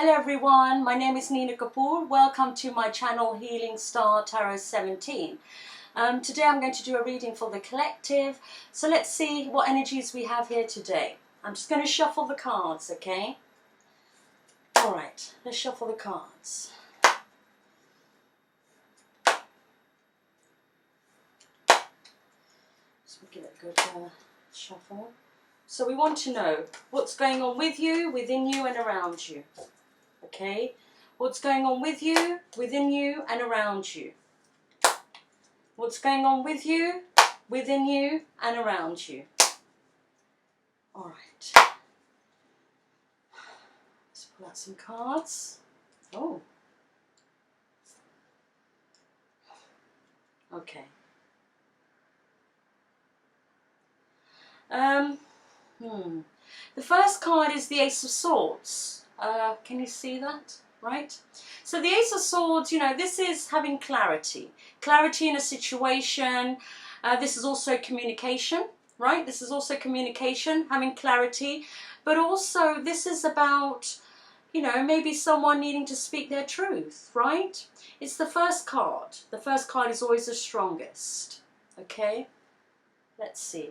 Hello everyone, my name is Nina Kapoor. Welcome to my channel Healing Star Tarot 17. Today I'm going to do a reading for the collective. So let's see what energies we have here today. I'm just going to shuffle the cards, okay? Alright, let's shuffle the cards. So we'll give it a good shuffle. So we want to know what's going on with you, within you and around you. Okay, what's going on with you, within you and around you? What's going on with you, within you and around you? All right. Let's pull out some cards. Oh. Okay. The first card is the Ace of Swords. Can you see that? Right? So the Ace of Swords, you know, this is having clarity. Clarity in a situation. This is also communication, right? This is also communication, having clarity. But also this is about, you know, maybe someone needing to speak their truth, right? It's the first card. The first card is always the strongest. Okay? Let's see.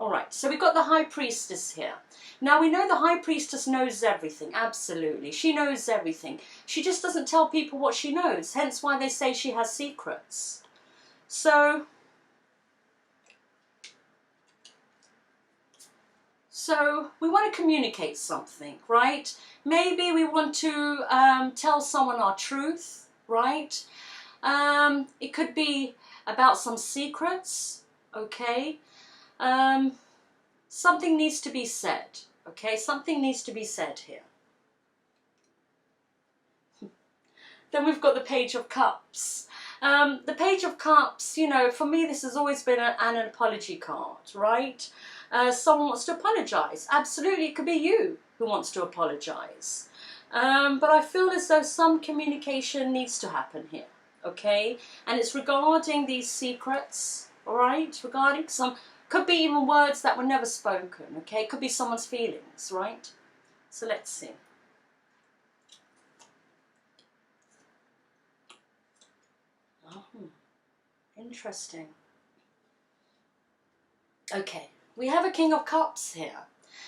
Alright, so we've got the High Priestess here. Now we know the High Priestess knows everything, absolutely. She knows everything. She just doesn't tell people what she knows, hence why they say she has secrets. So we want to communicate something, right? Maybe we want to tell someone our truth, right? It could be about some secrets, okay? Something needs to be said, okay? Something needs to be said here. Then we've got the Page of Cups. The Page of Cups, you know, for me this has always been an apology card, right? Someone wants to apologise. Absolutely, it could be you who wants to apologise. But I feel as though some communication needs to happen here, okay? And it's regarding these secrets, all right? Regarding some... Could be even words that were never spoken, okay? Could be someone's feelings, right? So let's see. Oh, interesting. Okay, we have a King of Cups here.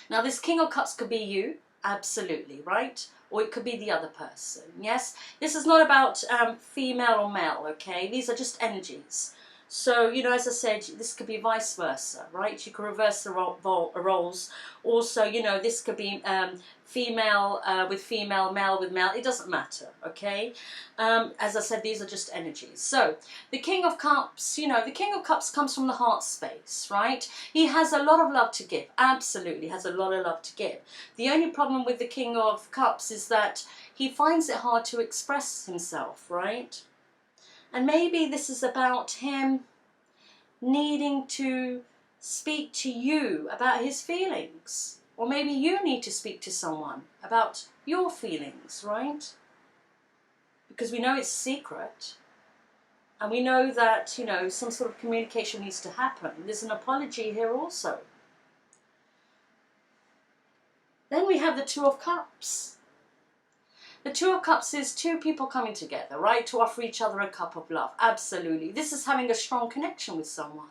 Now this King of Cups could be you, absolutely, right? Or it could be the other person, yes? This is not about female or male, okay? These are just energies. So, you know, as I said, this could be vice versa, right? You can reverse the roles. Also, you know, this could be female with female, male with male. It doesn't matter, okay? As I said, these are just energies. So, the King of Cups, you know, the King of Cups comes from the heart space, right? He has a lot of love to give. Absolutely, has a lot of love to give. The only problem with the King of Cups is that he finds it hard to express himself, right? And maybe this is about him needing to speak to you about his feelings. Or maybe you need to speak to someone about your feelings, right? Because we know it's a secret. And we know that, you know, some sort of communication needs to happen. There's an apology here also. Then we have the Two of Cups. The Two of Cups is two people coming together, right? To offer each other a cup of love. Absolutely. This is having a strong connection with someone.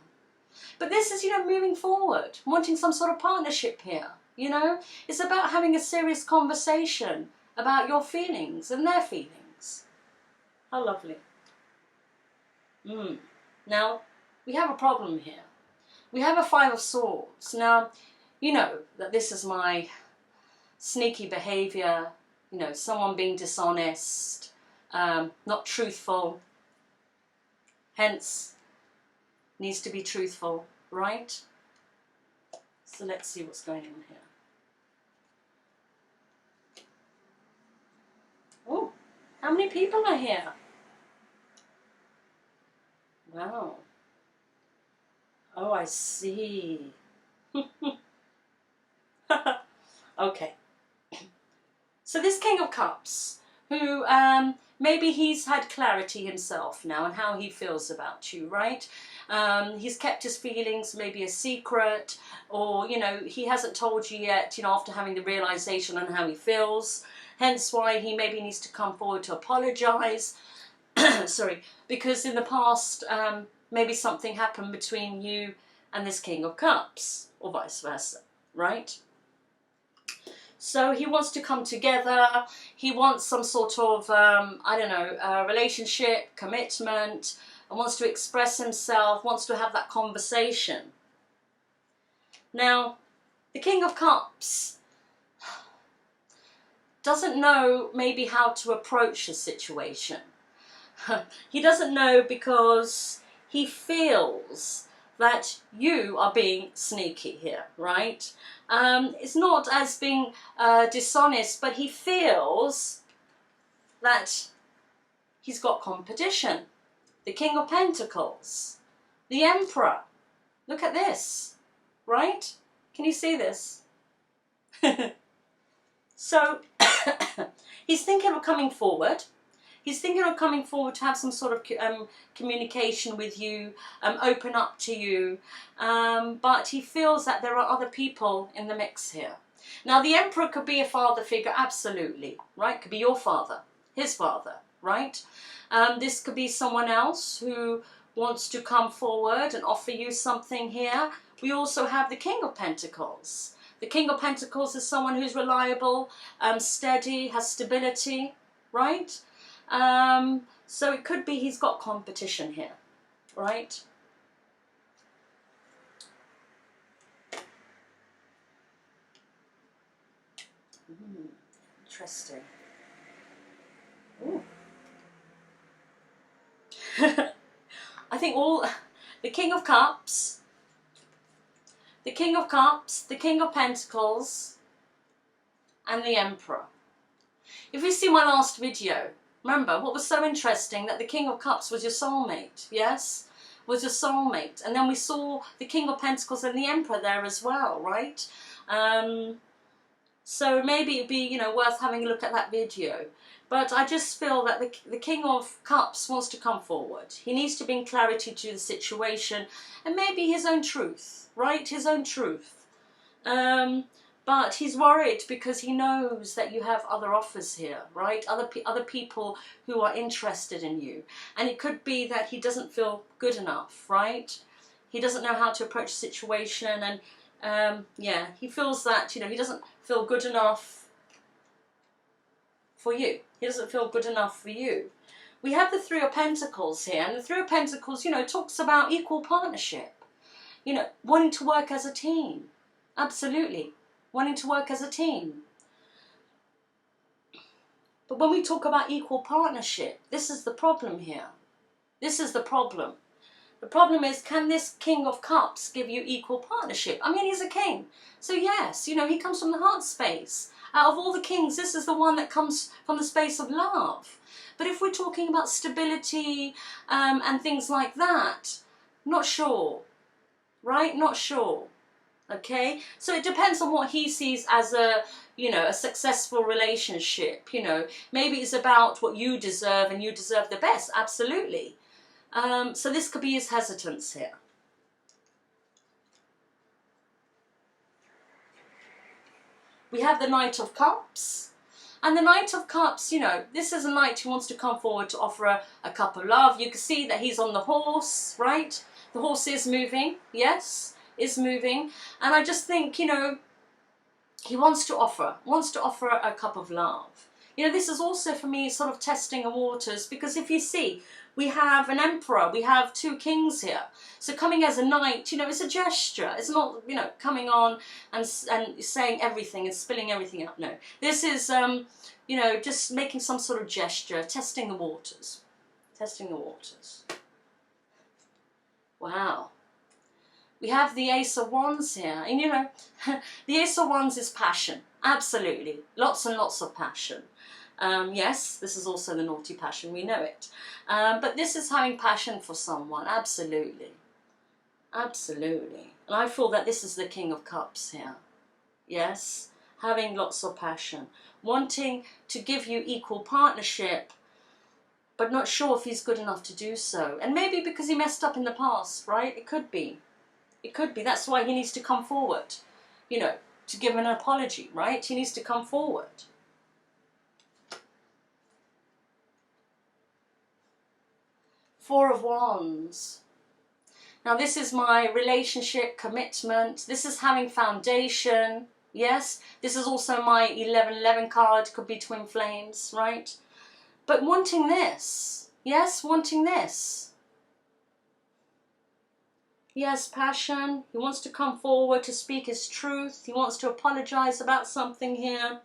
But this is, you know, moving forward, wanting some sort of partnership here, you know? It's about having a serious conversation about your feelings and their feelings. How lovely. Now, we have a problem here. We have a Five of Swords. Now, you know that this is my sneaky behaviour. You know, someone being dishonest, not truthful, hence needs to be truthful, right? So let's see what's going on here. Oh, how many people are here? Wow. Oh, I see. Okay. So this King of Cups, who maybe he's had clarity himself now and how he feels about you, right? He's kept his feelings maybe a secret, or, you know, he hasn't told you yet, you know, after having the realization on how he feels. Hence why he maybe needs to come forward to apologize. Sorry, because in the past, maybe something happened between you and this King of Cups, or vice versa, right? So he wants to come together, he wants some sort of, I don't know, relationship, commitment, and wants to express himself, wants to have that conversation. Now, the King of Cups doesn't know maybe how to approach a situation. He doesn't know because he feels that you are being sneaky here, right? It's not as being dishonest, but he feels that he's got competition. The King of Pentacles, the Emperor. Look at this, right? Can you see this? So he's thinking of coming forward. He's thinking of coming forward to have some sort of communication with you, open up to you, but he feels that there are other people in the mix here. Now, the Emperor could be a father figure, absolutely, right? Could be your father, his father, right? This could be someone else who wants to come forward and offer you something here. We also have the King of Pentacles. The King of Pentacles is someone who's reliable, steady, has stability, right? So it could be he's got competition here, right? Interesting. Ooh. I think the King of Cups, the King of Cups, the King of Pentacles, and the Emperor. If you see my last video, remember what was so interesting, that the King of Cups was your soulmate, yes? Was your soulmate. And then we saw the King of Pentacles and the Emperor there as well, right? So maybe it'd be, you know, worth having a look at that video. But I just feel that the King of Cups wants to come forward. He needs to bring clarity to the situation and maybe his own truth, right? His own truth. But he's worried because he knows that you have other offers here, right? Other people who are interested in you. And it could be that he doesn't feel good enough, right? He doesn't know how to approach the situation, and yeah, he feels that, you know, he doesn't feel good enough for you. He doesn't feel good enough for you. We have the Three of Pentacles here, and the Three of Pentacles, you know, talks about equal partnership. You know, wanting to work as a team. Absolutely. Wanting to work as a team. But when we talk about equal partnership, this is the problem here. This is the problem. The problem is, can this King of Cups give you equal partnership? I mean, he's a king. So yes, you know, he comes from the heart space. Out of all the kings, this is the one that comes from the space of love. But if we're talking about stability and things like that, not sure, right? Not sure. Okay, so it depends on what he sees as a, you know, a successful relationship. You know, maybe it's about what you deserve and you deserve the best. Absolutely. So this could be his hesitance here. We have the Knight of Cups. And the Knight of Cups, you know, this is a knight who wants to come forward to offer a cup of love. You can see that he's on the horse, right? The horse is moving, yes. Is moving, and I just think, you know, he wants to offer a cup of love. You know, this is also for me sort of testing the waters, because if you see, we have an emperor, we have two kings here. So coming as a knight, you know, it's a gesture. It's not, you know, coming on and saying everything and spilling everything out. No, this is, you know, just making some sort of gesture, testing the waters, testing the waters. Wow. We have the Ace of Wands here, and you know, the Ace of Wands is passion, absolutely, lots and lots of passion. Yes, this is also the naughty passion, we know it, but this is having passion for someone, absolutely, absolutely. And I feel that this is the King of Cups here, yes, having lots of passion, wanting to give you equal partnership, but not sure if he's good enough to do so. And maybe because he messed up in the past, right? It could be. It could be. That's why he needs to come forward, you know, to give an apology, right? He needs to come forward. Four of Wands. Now this is my relationship, commitment. This is having foundation. Yes, this is also my 1111 card. Could be twin flames, right? But wanting this. Yes, wanting this. Yes, passion. He wants to come forward to speak his truth. He wants to apologize about something here.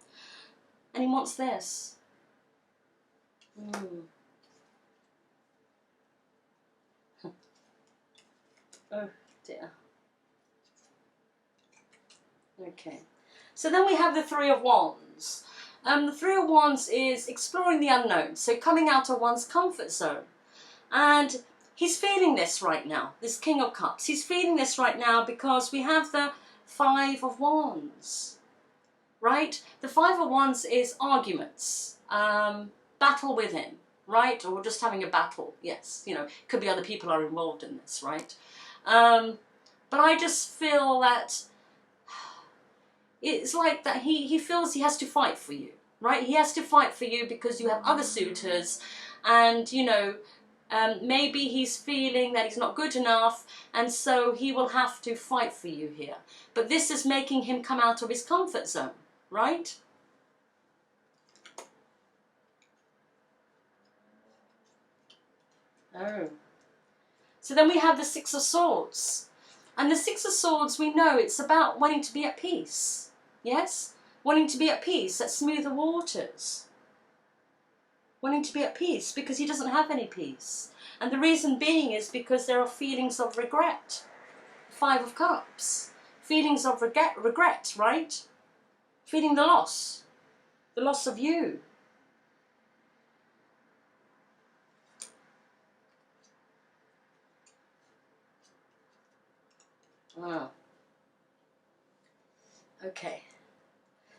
And he wants this. Oh dear. Okay. So then we have the Three of Wands. The Three of Wands is exploring the unknown. So coming out of one's comfort zone. And he's feeling this right now, this King of Cups. He's feeling this right now because we have the Five of Wands, right? The Five of Wands is arguments, battle within, right? Or just having a battle, yes. You know, could be other people are involved in this, right? But I just feel that it's like that he feels he has to fight for you, right? He has to fight for you because you have other suitors and, you know, maybe he's feeling that he's not good enough and so he will have to fight for you here. But this is making him come out of his comfort zone, right? Oh. So then we have the Six of Swords. And the Six of Swords, we know it's about wanting to be at peace. Yes? Wanting to be at peace, at smoother waters. Wanting to be at peace because he doesn't have any peace. And the reason being is because there are feelings of regret. Five of Cups. Feelings of regret, right? Feeling the loss of you. Ah. Okay.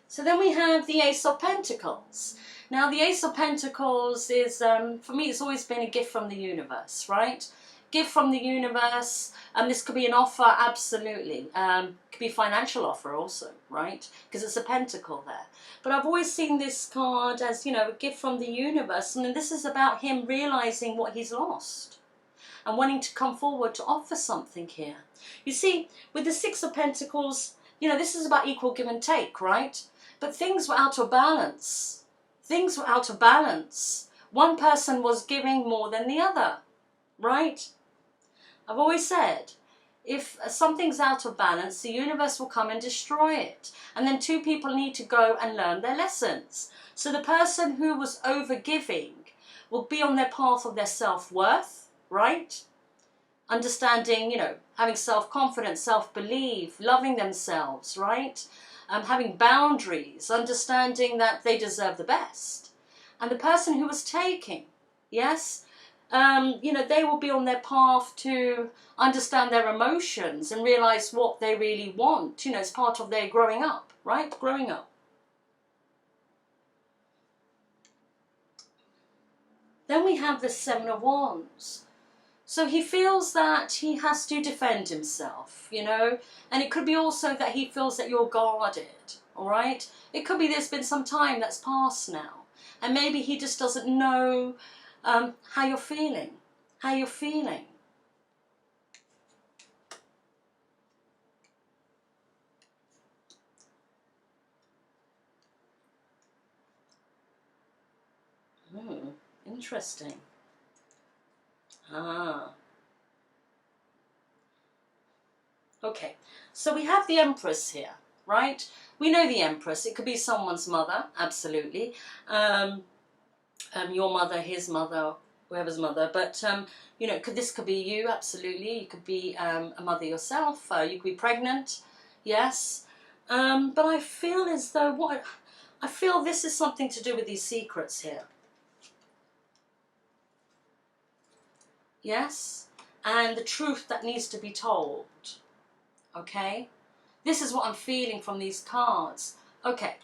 So then we have the Ace of Pentacles. Now the Ace of Pentacles is, for me, it's always been a gift from the universe, right? Gift from the universe. This could be an offer, absolutely. Could be a financial offer also, right? Because it's a pentacle there. But I've always seen this card as, you know, a gift from the universe. And this is about him realizing what he's lost and wanting to come forward to offer something here. You see, with the Six of Pentacles, you know, this is about equal give and take, right? But things were out of balance. Things were out of balance. One person was giving more than the other, right? I've always said, if something's out of balance, the universe will come and destroy it. And then two people need to go and learn their lessons. So the person who was over-giving will be on their path of their self-worth, right? Understanding, you know, having self-confidence, self-belief, loving themselves, right? Having boundaries, understanding that they deserve the best. And the person who was taking, yes, you know, they will be on their path to understand their emotions and realize what they really want. You know, it's part of their growing up, right? Growing up. Then we have the Seven of Wands. So he feels that he has to defend himself, you know, and it could be also that he feels that you're guarded, all right? It could be there's been some time that's passed now, and maybe he just doesn't know how you're feeling, Interesting. Ah. Okay, so we have the Empress here, right? We know the Empress. It could be someone's mother, absolutely. Your mother, his mother, whoever's mother. But, you know, this could be you, absolutely. You could be a mother yourself. You could be pregnant, yes. But I feel as though I feel this is something to do with these secrets here. Yes? And the truth that needs to be told. Okay? This is what I'm feeling from these cards. Okay.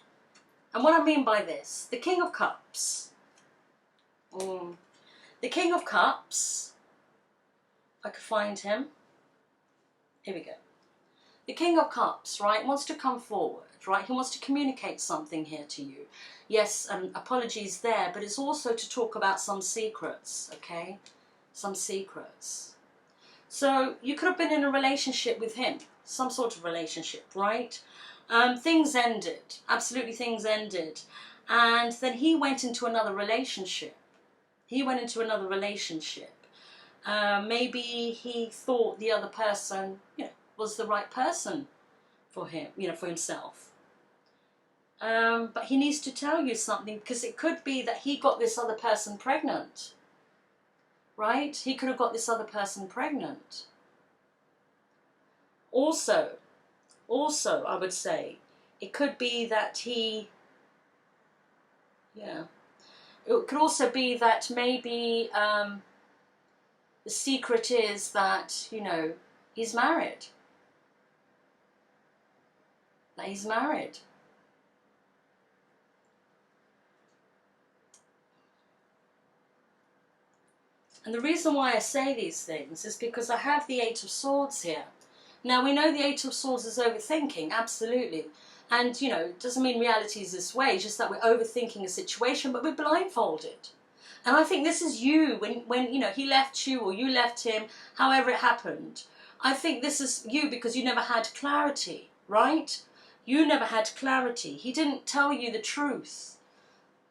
And what I mean by this, the King of Cups. The King of Cups, if I could find him. Here we go. The King of Cups, right, wants to come forward, right? He wants to communicate something here to you. Yes, apologies there, but it's also to talk about some secrets, okay? Some secrets. So you could have been in a relationship with him, some sort of relationship, right? Things ended, absolutely things ended. And then he went into another relationship. He went into another relationship. Maybe he thought the other person, was the right person for him, for himself. But he needs to tell you something, because it could be that he got this other person pregnant, right? He could have got this other person pregnant. Also, I would say, it could be that it could also be that maybe the secret is that, he's married. That he's married. And the reason why I say these things is because I have the Eight of Swords here. Now, we know the Eight of Swords is overthinking, absolutely. And, it doesn't mean reality is this way, it's just that we're overthinking a situation, but we're blindfolded. And I think this is you, when he left you or you left him, however it happened. I think this is you because you never had clarity, right? You never had clarity. He didn't tell you the truth.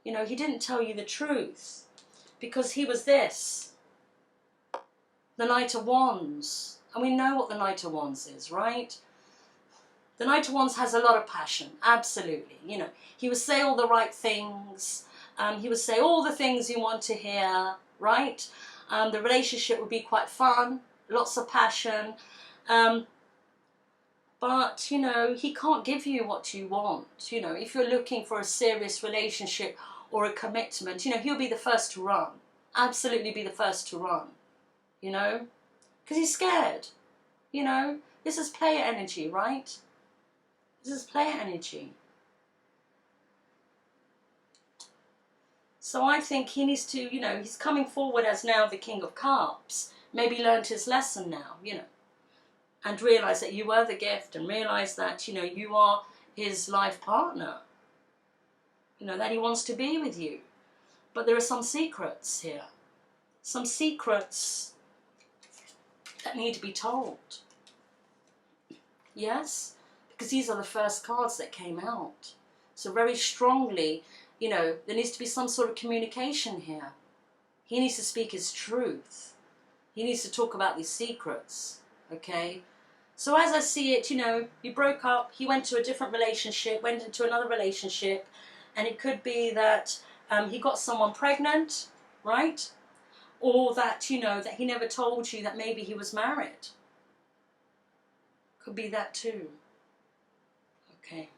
He didn't tell you the truth because he was this. The Knight of Wands. And we know what the Knight of Wands is, right? The Knight of Wands has a lot of passion, absolutely. He would say all the right things. He would say all the things you want to hear, right? The relationship would be quite fun, lots of passion. But, he can't give you what you want. If you're looking for a serious relationship or a commitment, he'll be the first to run. Absolutely be the first to run. Because he's scared. This is player energy, right? This is player energy. So I think he needs to, he's coming forward as now the King of Cups. Maybe learned his lesson now, and realize that you were the gift, and realize that, you are his life partner. That he wants to be with you. But there are some secrets here. Some secrets that need to be told. Yes? Because these are the first cards that came out. So very strongly, there needs to be some sort of communication here. He needs to speak his truth. He needs to talk about these secrets, okay? So as I see it, you broke up, he went to a different relationship, went into another relationship, and it could be that he got someone pregnant, right? Or that, that he never told you that maybe he was married. Could be that too. Okay.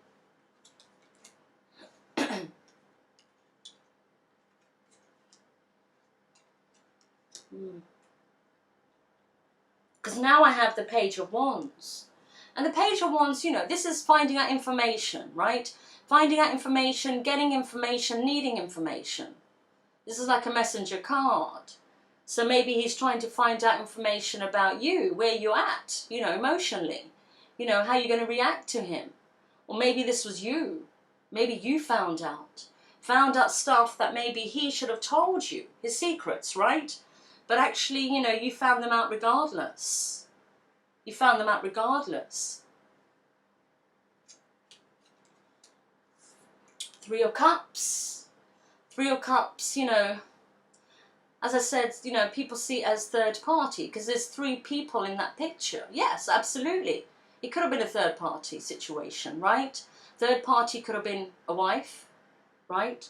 Because now I have the Page of Wands. And the Page of Wands, this is finding out information, right? Finding out information, getting information, needing information. This is like a messenger card. So maybe he's trying to find out information about you, where you're at, emotionally. How you're going to react to him. Or maybe this was you. Maybe you found out stuff that maybe he should have told you, his secrets, right? But actually, you found them out regardless. You found them out regardless. Three of Cups. Three of Cups, as I said, people see it as third party because there's three people in that picture. Yes, absolutely. It could have been a third party situation, right? Third party could have been a wife, right?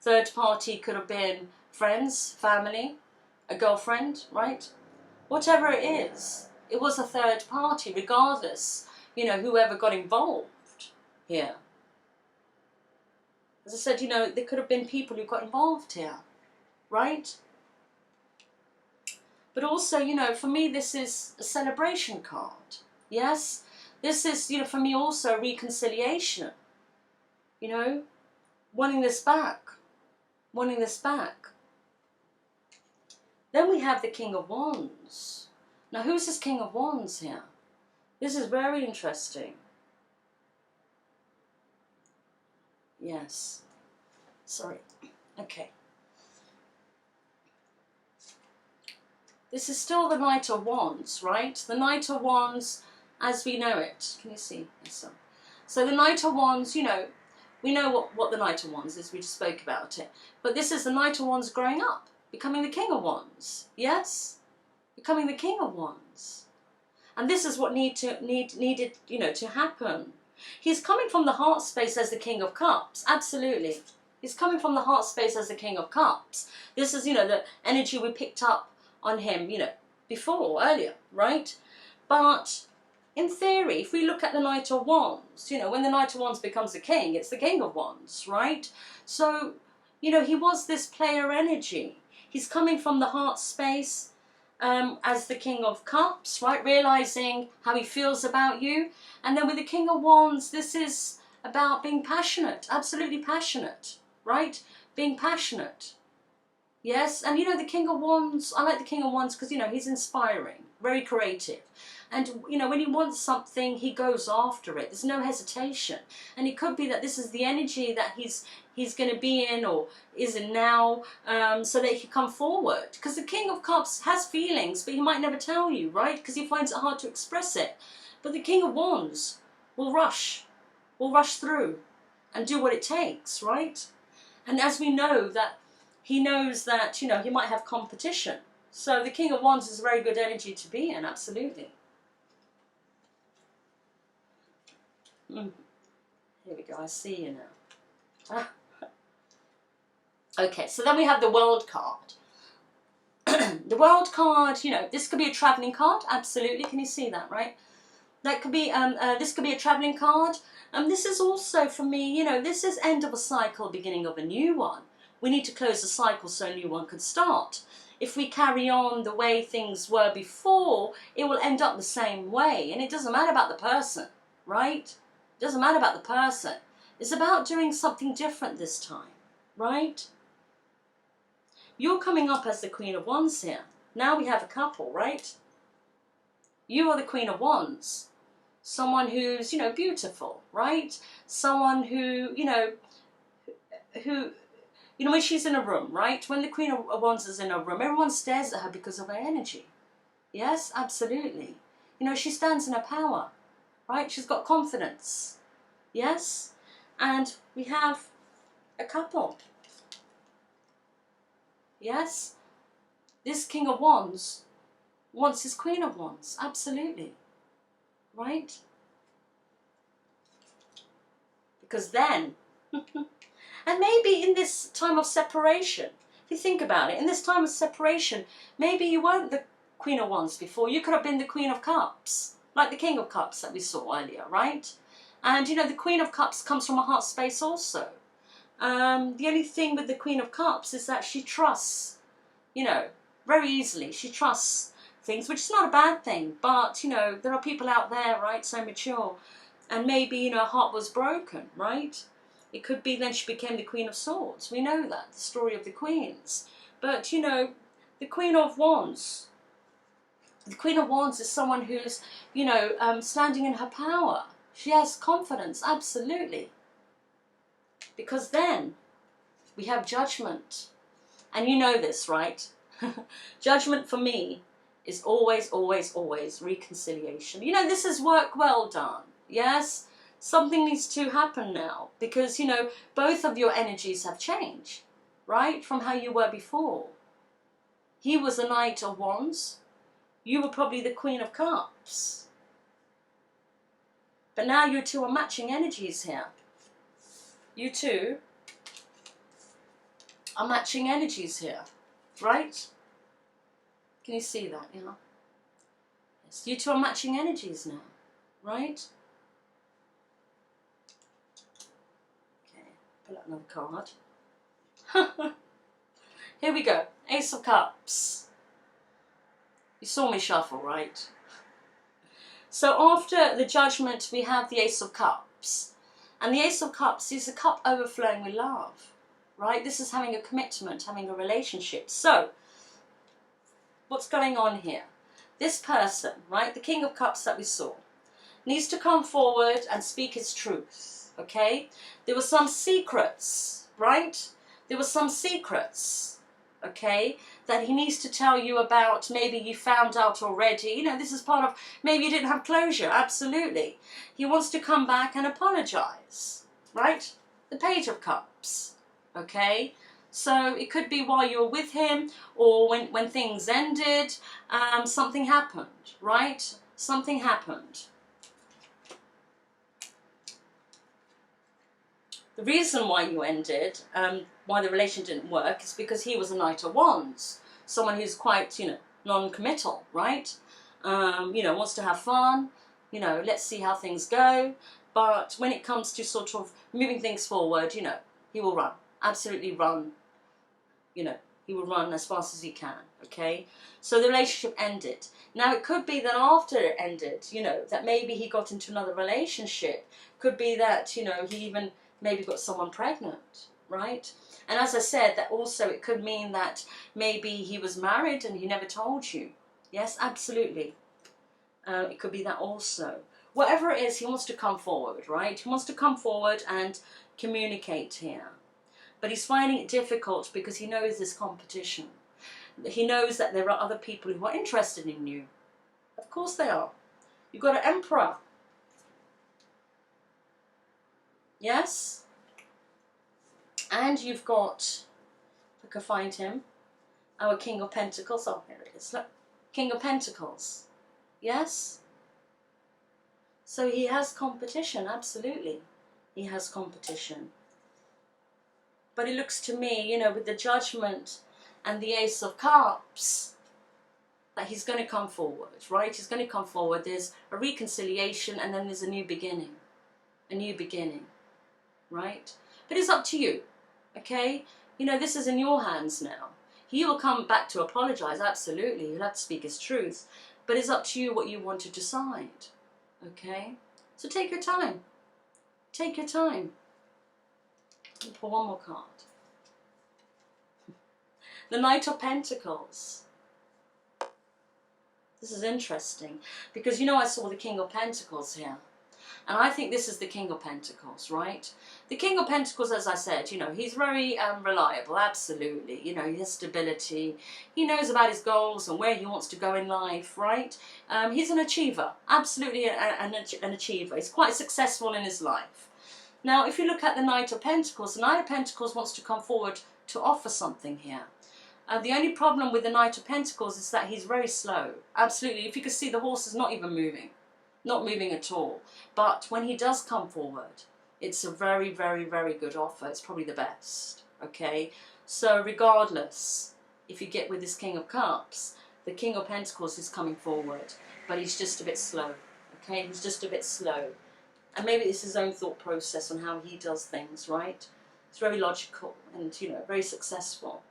Third party could have been friends, family, a girlfriend, right? Whatever it is, it was a third party, regardless, whoever got involved here. As I said, there could have been people who got involved here, right? But also, for me, this is a celebration card, yes? This is, for me also reconciliation, wanting this back, wanting this back. Then we have the King of Wands. Now, who's this King of Wands here? This is very interesting. Yes. Sorry. Okay. This is still the Knight of Wands, right? The Knight of Wands as we know it. Can you see? Yes, so the Knight of Wands, you know, we know what the Knight of Wands is. We just spoke about it. But this is the Knight of Wands growing up, becoming the King of Wands. Yes? Becoming the King of Wands. And this is what needed, you know, to happen. He's coming from the heart space as the King of Cups. Absolutely. He's coming from the heart space as the King of Cups. This is, you know, the energy we picked up on him, you know, before, earlier, right? But in theory, if we look at the Knight of Wands, you know, when the Knight of Wands becomes the King, it's the King of Wands, right? So, you know, he was this player energy. He's coming from the heart space as the King of Cups, right? Realizing how he feels about you. And then with the King of Wands, this is about being passionate, absolutely passionate, right? Being passionate. Yes, and you know, the King of Wands, I like the King of Wands because, you know, he's inspiring, very creative. And, you know, when he wants something, he goes after it. There's no hesitation. And it could be that this is the energy that he's going to be in or is in now, so that he can come forward. Because the King of Cups has feelings, but he might never tell you, right? Because he finds it hard to express it. But the King of Wands will rush through and do what it takes, right? And as we know that he knows that, you know, he might have competition. So the King of Wands is a very good energy to be in, absolutely. Here we go, I see you now. Okay, so then we have the World card. The World card, you know, this could be a travelling card, absolutely. Can you see that, right? That could be, this could be a travelling card. This is also, for me, you know, this is end of a cycle, beginning of a new one. We need to close the cycle so a new one could start. If we carry on the way things were before, it will end up the same way. And it doesn't matter about the person, right? It doesn't matter about the person. It's about doing something different this time, right? You're coming up as the Queen of Wands here. Now we have a couple, right? You are the Queen of Wands. Someone who's, you know, beautiful, right? Someone who, you know, when she's in a room, right? When the Queen of Wands is in a room, everyone stares at her because of her energy. Yes, absolutely. You know, she stands in her power, right? She's got confidence. Yes? And we have a couple. Yes? This King of Wands wants his Queen of Wands. Absolutely. Right? Because then... And maybe in this time of separation, if you think about it, in this time of separation, maybe you weren't the Queen of Wands before. You could have been the Queen of Cups, like the King of Cups that we saw earlier, right? And, you know, the Queen of Cups comes from a heart space also. The only thing with the Queen of Cups is that she trusts, you know, very easily. She trusts things, which is not a bad thing. But, you know, there are people out there, right, so mature. And maybe, you know, her heart was broken, right? It could be then she became the Queen of Swords. We know that, the story of the queens. But, you know, the Queen of Wands is someone who's, you know, standing in her power. She has confidence, absolutely. Because then we have Judgment. And you know this, right? Judgment for me is always, always, always reconciliation. You know, this is work well done, yes? Something needs to happen now because, you know, both of your energies have changed, right? From how you were before. He was the Knight of Wands. You were probably the Queen of Cups. But now you two are matching energies here. You two are matching energies here, right? Can you see that, yeah? Yes, you two are matching energies now, right? Pull out another card. Here we go. Ace of Cups. You saw me shuffle, right? So after the Judgment, we have the Ace of Cups. And the Ace of Cups is a cup overflowing with love, right? This is having a commitment, having a relationship. So, what's going on here? This person, right, the King of Cups that we saw, needs to come forward and speak his truth, okay? There were some secrets, right? There were some secrets, okay, that he needs to tell you about. Maybe you found out already. You know, this is part of, maybe you didn't have closure, absolutely. He wants to come back and apologize, right? The Page of Cups, okay? So it could be while you were with him, or when things ended, something happened, right? Something happened. The reason why you ended, why the relation didn't work, is because he was a Knight of Wands. Someone who's quite, you know, non-committal, right? You know, wants to have fun, you know, let's see how things go. But when it comes to sort of moving things forward, you know, he will run, absolutely run. You know, he will run as fast as he can, okay? So the relationship ended. Now, it could be that after it ended, you know, that maybe he got into another relationship. Could be that, you know, he even maybe got someone pregnant, right? And as I said, that also it could mean that maybe he was married and he never told you. Yes, absolutely. It could be that also. Whatever it is, he wants to come forward, right? He wants to come forward and communicate here. But he's finding it difficult because he knows this competition. He knows that there are other people who are interested in you. Of course they are. You've got an Emperor. Yes? And you've got, if I can find him, our King of Pentacles. Oh, here it is. Look. King of Pentacles. Yes? So he has competition, absolutely. He has competition. But it looks to me, you know, with the Judgment and the Ace of Cups, that he's going to come forward, right? He's going to come forward. There's a reconciliation and then there's a new beginning. A new beginning, right? But it's up to you, okay? You know, this is in your hands now. He will come back to apologize, absolutely. He'll have to speak his truth. But it's up to you what you want to decide, okay? So take your time. Take your time. Pull one more card. The Knight of Pentacles. This is interesting because, you know, I saw the King of Pentacles here. And I think this is the King of Pentacles, right? The King of Pentacles, as I said, you know, he's very reliable, absolutely. You know, he has stability. He knows about his goals and where he wants to go in life, right? He's an achiever, absolutely an achiever. He's quite successful in his life. Now, if you look at the Knight of Pentacles, the Knight of Pentacles wants to come forward to offer something here. The only problem with the Knight of Pentacles is that he's very slow. Absolutely. If you can see, the horse is not even moving. Not moving at all. But when he does come forward, it's a very, very, very good offer. It's probably the best. Okay? So regardless, if you get with this King of Cups, the King of Pentacles is coming forward. But he's just a bit slow. Okay? He's just a bit slow. And maybe it's his own thought process on how he does things, right? It's very logical and, you know, very successful.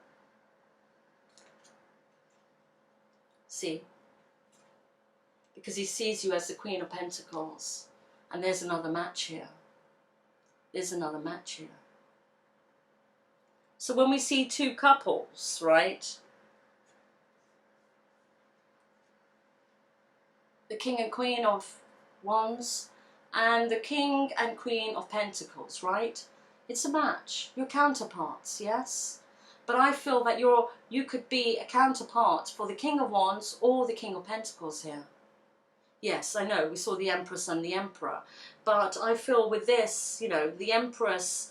See? Because he sees you as the Queen of Pentacles. And there's another match here. There's another match here. So when we see two couples, right? The King and Queen of Wands and the King and Queen of Pentacles, right? It's a match. You're counterparts, yes? But I feel that you could be a counterpart for the King of Wands or the King of Pentacles here. Yes, I know, we saw the Empress and the Emperor. But I feel with this, you know, the Empress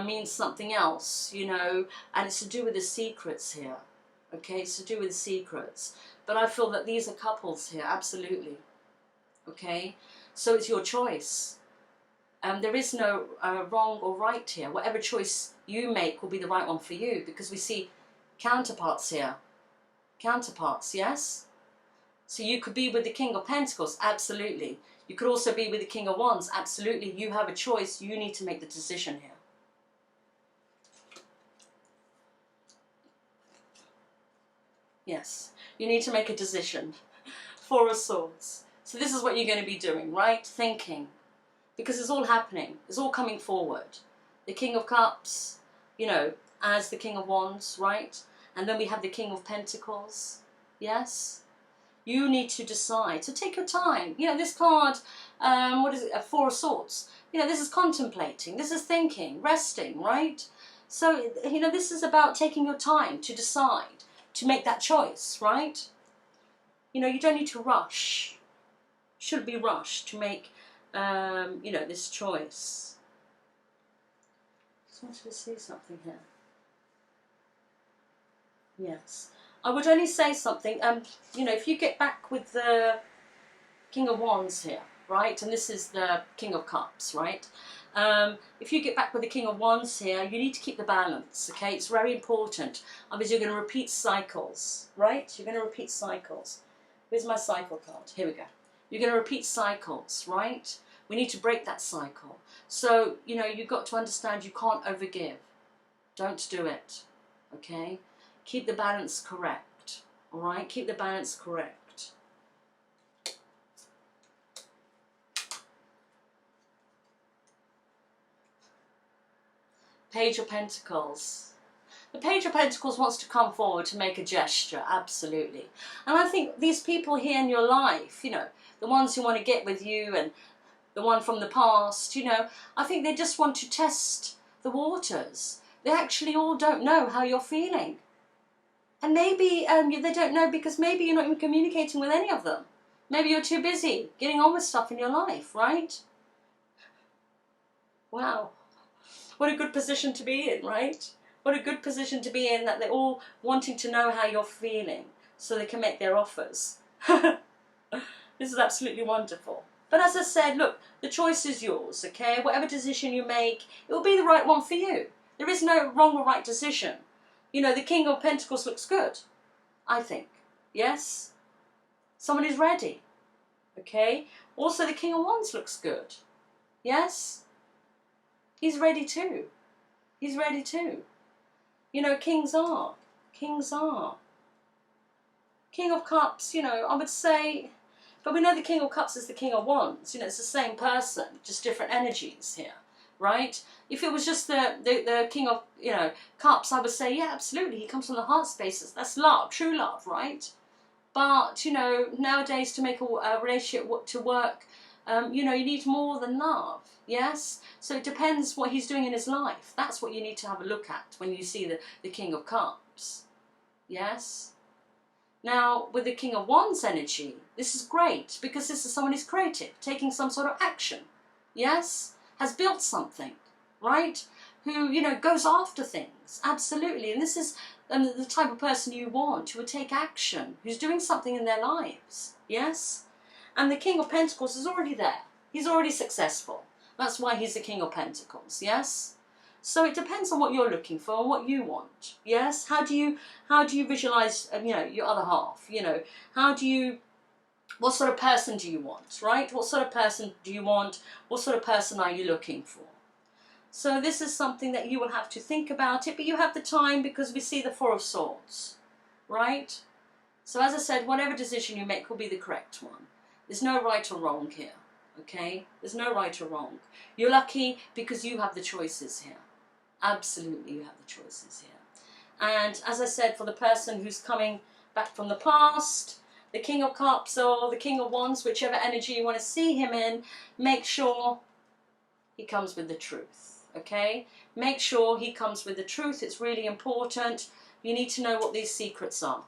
means something else, you know, and it's to do with the secrets here. Okay, it's to do with the secrets. But I feel that these are couples here, absolutely. Okay? So it's your choice. There is no wrong or right here. Whatever choice you make will be the right one for you, because we see counterparts here. Counterparts, yes? So you could be with the King of Pentacles, absolutely. You could also be with the King of Wands, absolutely. You have a choice. You need to make the decision here. Yes, you need to make a decision. Four of Swords. So this is what you're going to be doing, right? Thinking. Because it's all happening. It's all coming forward. The King of Cups, you know, as the King of Wands, right? And then we have the King of Pentacles. Yes? You need to decide. So take your time. You know, this card, what is it? A Four of Swords. You know, this is contemplating. This is thinking, resting, right? So, you know, this is about taking your time to decide, to make that choice, right? You know, you don't need to rush. Shouldn't be rushed to make, you know, this choice. Just wanted to see something here. Yes. I would only say something, you know, if you get back with the King of Wands here, right, and this is the King of Cups, right, if you get back with the King of Wands here, you need to keep the balance, okay, it's very important, otherwise you're going to repeat cycles, right, you're going to repeat cycles. Where's my cycle card? Here we go. You're going to repeat cycles, right, we need to break that cycle, so, you know, you've got to understand you can't overgive, don't do it, okay. Keep the balance correct, all right? Keep the balance correct. Page of Pentacles. The Page of Pentacles wants to come forward to make a gesture, absolutely. And I think these people here in your life, you know, the ones who want to get with you and the one from the past, you know, I think they just want to test the waters. They actually all don't know how you're feeling. And maybe they don't know because maybe you're not even communicating with any of them. Maybe you're too busy getting on with stuff in your life, right? Wow. What a good position to be in, right? What a good position to be in, that they're all wanting to know how you're feeling so they can make their offers. This is absolutely wonderful. But as I said, look, the choice is yours, okay? Whatever decision you make, it will be the right one for you. There is no wrong or right decision. You know, the King of Pentacles looks good, I think. Yes? Someone is ready. Okay? Also, the King of Wands looks good. Yes? He's ready too. He's ready too. You know, kings are. Kings are. King of Cups, you know, I would say, but we know the King of Cups is the King of Wands. You know, it's the same person, just different energies here. Right? If it was just the King of, you know, Cups, I would say, yeah, absolutely, he comes from the heart spaces. That's love, true love, right? But, you know, nowadays to make a relationship to work, you know, you need more than love, yes? So it depends what he's doing in his life. That's what you need to have a look at when you see the King of Cups, yes? Now, with the King of Wands energy, this is great because this is someone who's creative, taking some sort of action, yes? Has built something, right? Who, you know, goes after things, absolutely. And this is the type of person you want, who will take action, who's doing something in their lives, yes? And the King of Pentacles is already there. He's already successful. That's why he's the King of Pentacles, yes? So it depends on what you're looking for and what you want, yes? How do you visualize, you know, your other half, you know? What sort of person do you want, right? What sort of person do you want? What sort of person are you looking for? So this is something that you will have to think about it, but you have the time because we see the Four of Swords, right? So as I said, whatever decision you make will be the correct one. There's no right or wrong here, okay? There's no right or wrong. You're lucky because you have the choices here. Absolutely, you have the choices here. And as I said, for the person who's coming back from the past, the King of Cups or the King of Wands, whichever energy you want to see him in, make sure he comes with the truth, okay? Make sure he comes with the truth. It's really important. You need to know what these secrets are,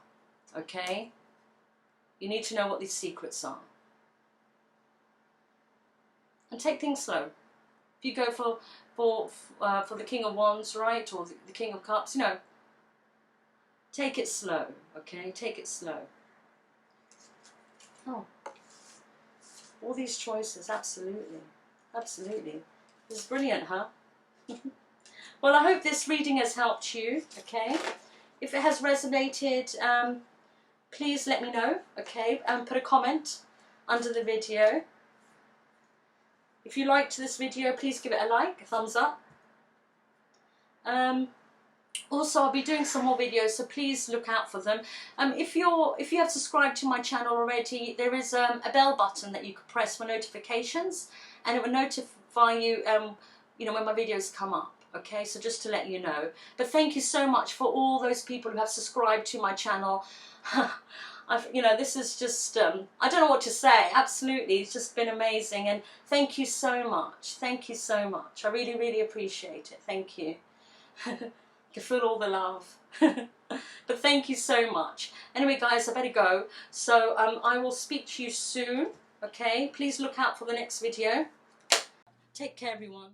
okay? You need to know what these secrets are. And take things slow. If you go for the King of Wands, right, or the King of Cups, you know, take it slow, okay? Take it slow. Oh, all these choices, absolutely, absolutely. This is brilliant, huh? Well, I hope this reading has helped you, okay? If it has resonated, please let me know, okay? Put a comment under the video. If you liked this video, please give it a like, a thumbs up. Also, I'll be doing some more videos, so please look out for them. If you have subscribed to my channel already, there is a bell button that you can press for notifications, and it will notify you, you know, when my videos come up. Okay, so just to let you know. But thank you so much for all those people who have subscribed to my channel. you know, this is just, I don't know what to say. Absolutely, it's just been amazing, and thank you so much. Thank you so much. I really, really appreciate it. Thank you. You feel all the love. But thank you so much. Anyway, guys, I better go. So I will speak to you soon. Okay, please look out for the next video. Take care, everyone.